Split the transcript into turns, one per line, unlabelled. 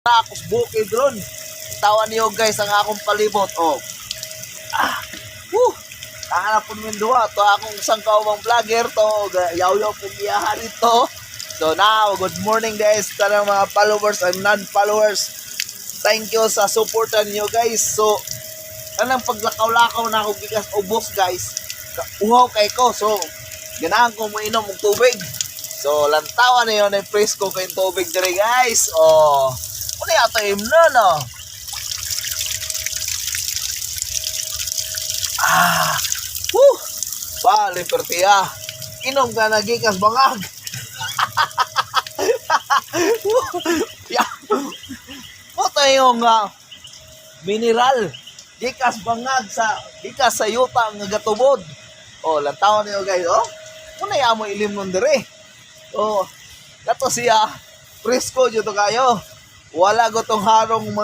Akos bukid ron. Tawan niyo guys ang akong palibot. Oh. Hanap po min duha to akong isang kaumang vlogger to. Yaw-yaw po biyahan ito. So now, good morning guys sa mga followers and non-followers. Thank you sa supportan niyo guys. So kanang paglakaw-lakaw na ako gikas ubos guys. Uhaw kay ko. So ganahan ko mainom og tubig. So lantawan na yun ang presko kayong tubig dire guys. Oh. Ano yato imno no? Libertia. Inom ka na gikas bangag. Ito yung mineral. Gikas bangag gikas sa yuta nga gatubod. Oh, lantawan niyo guys, oh. Muna ya mo ilim nun dire. Oh, kato siya presko jud to kayo. Wala go tong harong mga